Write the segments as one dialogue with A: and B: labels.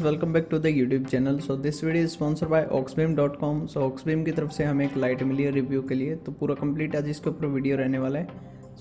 A: Welcome back to the YouTube channel. So this video is sponsor by auxbeam.com। So auxbeam की तरफ से हमें एक लाइट मिली है रिव्यू के लिए, तो पूरा कंप्लीट आज इसके ऊपर वीडियो रहने वाला है।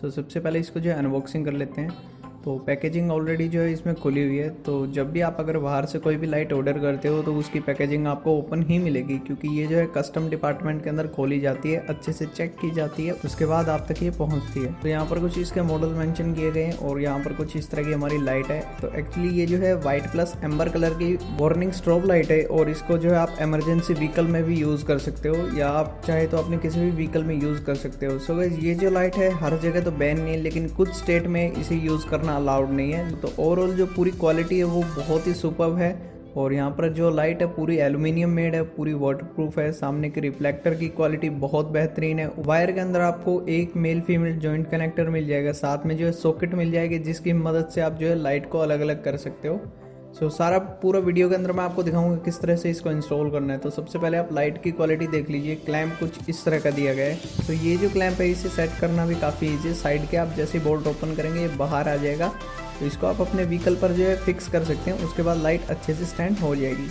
A: सो सबसे पहले इसको जो है अनबॉक्सिंग कर लेते हैं। तो पैकेजिंग ऑलरेडी जो है इसमें खुली हुई है, तो जब भी आप अगर बाहर से कोई भी लाइट ऑर्डर करते हो तो उसकी पैकेजिंग आपको ओपन ही मिलेगी, क्योंकि ये जो है कस्टम डिपार्टमेंट के अंदर खोली जाती है, अच्छे से चेक की जाती है, उसके बाद आप तक ये पहुंचती है। तो यहाँ पर कुछ इसके मॉडल मेंशन किए गए हैं और यहाँ पर कुछ इस तरह की हमारी लाइट है। तो एक्चुअली ये जो है वाइट प्लस एम्बर कलर की वार्निंग स्ट्रोब लाइट है और इसको जो है आप इमरजेंसी व्हीकल में भी यूज़ कर सकते हो, या आप चाहे तो अपने किसी भी व्हीकल में यूज़ कर सकते हो। सो गाइस, ये जो लाइट है हर जगह तो बैन नहीं है, लेकिन कुछ स्टेट में इसे यूज़ करना अलाउड नहीं है। तो ओवरऑल जो पूरी क्वालिटी है वो बहुत ही सुपर्ब है। और यहाँ पर जो लाइट है पूरी एल्यूमिनियम मेड है, पूरी वाटरप्रूफ है। सामने के रिफ्लेक्टर की क्वालिटी बहुत बेहतरीन है। वायर के अंदर आपको एक मेल फीमेल जॉइंट कनेक्टर मिल जाएगा, साथ में जो है सॉकेट मिल जाएगी, जिसकी मदद से आप जो है लाइट को अलग अलग कर सकते हो। सो सारा पूरा वीडियो के अंदर मैं आपको दिखाऊंगा किस तरह से इसको इंस्टॉल करना है। तो सबसे पहले आप लाइट की क्वालिटी देख लीजिए। क्लैंप कुछ इस तरह का दिया गया है। तो ये जो क्लैंप है इसे सेट करना भी काफ़ी ईजी है। साइड के आप जैसे बोल्ट ओपन करेंगे ये बाहर आ जाएगा, तो इसको आप अपने व्हीकल पर जो है फिक्स कर सकते हैं, उसके बाद लाइट अच्छे से स्टैंड हो जाएगी।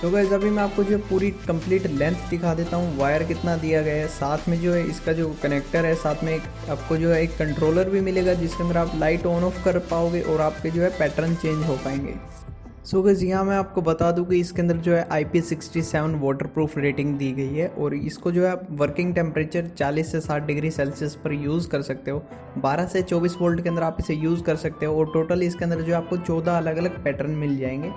A: तो गाइस, अभी मैं आपको जो पूरी कंप्लीट लेंथ दिखा देता हूँ, वायर कितना दिया गया है, साथ में जो है इसका जो कनेक्टर है, साथ में आपको जो है एक कंट्रोलर भी मिलेगा जिसके अंदर आप लाइट ऑन ऑफ कर पाओगे और आपके जो है पैटर्न चेंज हो पाएंगे। सो गाइस, यहाँ मैं आपको बता दूं कि इसके अंदर जो है IP67 वाटरप्रूफ रेटिंग दी गई है और इसको जो है आप वर्किंग टेम्परेचर 40 से 60 डिग्री सेल्सियस पर यूज़ कर सकते हो। 12 से 24 वोल्ट के अंदर आप इसे यूज़ कर सकते हो और टोटल इसके अंदर जो आपको 14 अलग अलग पैटर्न मिल जाएंगे।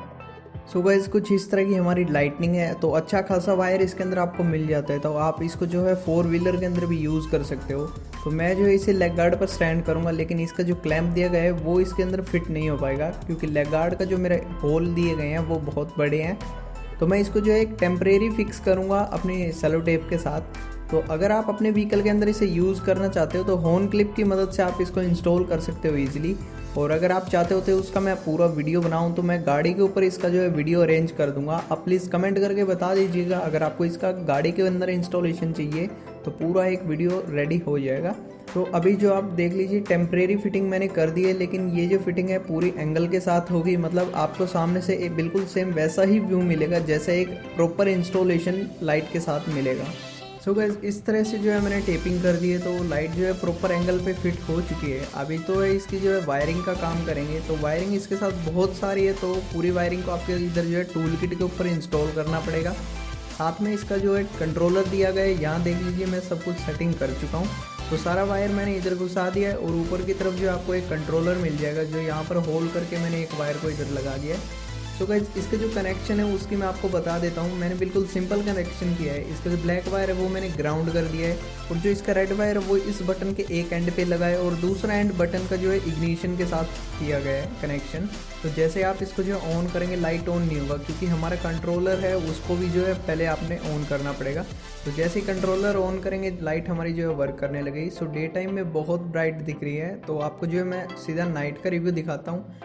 A: सो गाइस, कुछ इस तरह की हमारी लाइटनिंग है। तो अच्छा खासा वायर इसके अंदर आपको मिल जाता है, तो आप इसको जो है 4 व्हीलर के अंदर भी यूज़ कर सकते हो। तो मैं जो है इसे लेग गार्ड पर स्टैंड करूँगा, लेकिन इसका जो क्लैंप दिया गया है वो इसके अंदर फिट नहीं हो पाएगा, क्योंकि लेग गार्ड का जो मेरे होल दिए गए हैं वो बहुत बड़े हैं। तो मैं इसको जो है एक टेम्परेरी फिक्स करूँगा अपने सेलो टेप के साथ। तो अगर आप अपने व्हीकल के अंदर इसे यूज़ करना चाहते हो तो हॉर्न क्लिप की मदद से आप इसको इंस्टॉल कर सकते हो ईजिली। और अगर आप चाहते होते उसका मैं पूरा वीडियो बनाऊं तो मैं गाड़ी के ऊपर इसका जो है वीडियो अरेंज कर दूंगा। आप प्लीज़ कमेंट करके बता दीजिएगा अगर आपको इसका गाड़ी के अंदर इंस्टॉलेशन चाहिए, तो पूरा एक वीडियो रेडी हो जाएगा। तो अभी जो आप देख लीजिए टेम्परेरी फिटिंग मैंने कर दी है, लेकिन ये जो फिटिंग है पूरी एंगल के साथ होगी, मतलब आपको सामने से एक बिल्कुल सेम वैसा ही व्यू मिलेगा जैसे एक प्रॉपर इंस्टॉलेशन लाइट के साथ मिलेगा। सो गाइस, इस तरह से जो है मैंने टेपिंग कर दी है, तो लाइट जो है प्रॉपर एंगल पे फिट हो चुकी है। अभी तो है इसकी जो है वायरिंग का काम करेंगे। तो वायरिंग इसके साथ बहुत सारी है, तो पूरी वायरिंग को आपके इधर जो है टूल किट के ऊपर इंस्टॉल करना पड़ेगा। साथ में इसका जो है कंट्रोलर दिया गया है, यहाँ देख लीजिए मैं सब कुछ सेटिंग कर चुका हूँ। तो सारा वायर मैंने इधर घुसा दिया है और ऊपर की तरफ जो आपको एक कंट्रोलर मिल जाएगा, जो यहाँ पर होल करके मैंने एक वायर को इधर लगा दिया है। सो गाइस, इसके जो कनेक्शन है उसकी मैं आपको बता देता हूँ। मैंने बिल्कुल सिंपल कनेक्शन किया है। इसका जो ब्लैक वायर है वो मैंने ग्राउंड कर दिया है, और जो इसका रेड वायर है वो इस बटन के एक एंड पे लगा है और दूसरा एंड बटन का जो है इग्निशन के साथ किया गया है कनेक्शन। तो जैसे आप इसको जो है ऑन करेंगे लाइट ऑन नहीं होगा, क्योंकि हमारा कंट्रोलर है उसको भी जो है पहले आपने ऑन करना पड़ेगा। तो जैसे ही कंट्रोलर ऑन करेंगे लाइट हमारी जो है वर्क करने लगेगी। सो डे टाइम में बहुत ब्राइट दिख रही है, तो आपको जो है मैं सीधा नाइट का रिव्यू दिखाता हूँ।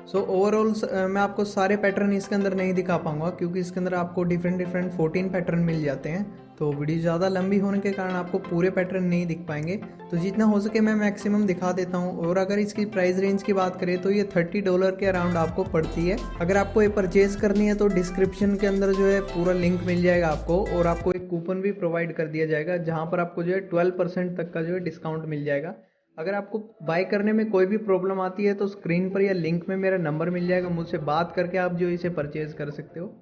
A: सो ओवरऑल मैं आपको सारे पैटर्न इसके अंदर नहीं दिखा पाऊंगा, क्योंकि इसके अंदर आपको डिफरेंट 14 पैटर्न मिल जाते हैं। तो वीडियो ज़्यादा लंबी होने के कारण आपको पूरे पैटर्न नहीं दिख पाएंगे, तो जितना हो सके मैं मैक्सिमम दिखा देता हूँ। और अगर इसकी प्राइस रेंज की बात करें तो ये $30 के अराउंड आपको पड़ती है। अगर आपको ये परचेज करनी है तो डिस्क्रिप्शन के अंदर जो है पूरा लिंक मिल जाएगा आपको, और आपको एक कूपन भी प्रोवाइड कर दिया जाएगा जहाँ पर आपको जो है 12% तक का जो है डिस्काउंट मिल जाएगा। अगर आपको बाय करने में कोई भी प्रॉब्लम आती है तो स्क्रीन पर या लिंक में मेरा नंबर मिल जाएगा, मुझसे बात करके आप जो इसे परचेज कर सकते हो।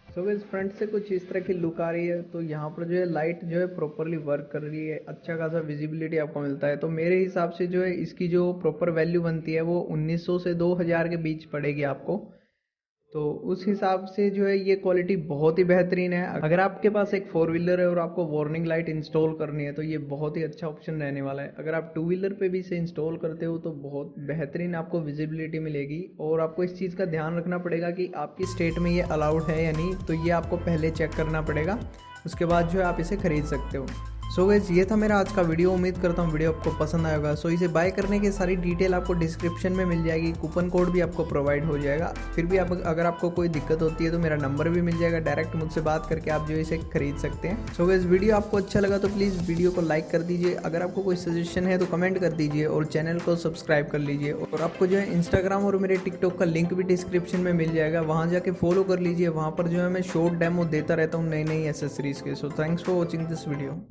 A: सो गाइस, फ्रंट से कुछ इस तरह की लुक आ रही है। तो यहाँ पर जो है लाइट जो है प्रॉपरली वर्क कर रही है, अच्छा खासा विजिबिलिटी आपको मिलता है। तो मेरे हिसाब से जो है इसकी जो प्रॉपर वैल्यू बनती है वो 1900 से 2000 के बीच पड़ेगी आपको। तो उस हिसाब से जो है ये क्वालिटी बहुत ही बेहतरीन है। अगर आपके पास एक 4 व्हीलर है और आपको वार्निंग लाइट इंस्टॉल करनी है तो ये बहुत ही अच्छा ऑप्शन रहने वाला है। अगर आप 2 व्हीलर पे भी इसे इंस्टॉल करते हो तो बहुत बेहतरीन आपको विजिबिलिटी मिलेगी। और आपको इस चीज़ का ध्यान रखना पड़ेगा कि आपकी स्टेट में ये अलाउड है या नहीं, तो ये आपको पहले चेक करना पड़ेगा, उसके बाद जो है आप इसे खरीद सकते हो। सो गाइस ये था मेरा आज का वीडियो। उम्मीद करता हूँ वीडियो आपको पसंद आएगा। इसे बाय करने की सारी डिटेल आपको डिस्क्रिप्शन में मिल जाएगी, कूपन कोड भी आपको प्रोवाइड हो जाएगा। फिर भी अगर आपको कोई दिक्कत होती है तो मेरा नंबर भी मिल जाएगा, डायरेक्ट मुझसे बात करके आप जो इसे खरीद सकते हैं। सो गाइस वीडियो आपको अच्छा लगा तो प्लीज़ वीडियो को लाइक कर दीजिए। अगर आपको कोई सजेशन है तो कमेंट कर दीजिए और चैनल को सब्सक्राइब कर लीजिए। और आपको जो है इंस्टाग्राम और मेरे टिकटॉक का लिंक भी डिस्क्रिप्शन में मिल जाएगा, वहाँ जाके फॉलो कर लीजिए। वहाँ पर जो है मैं शॉर्ट डेमो देता रहता हूँ नई नई एसेसरीज़ के। So thanks for watching this video.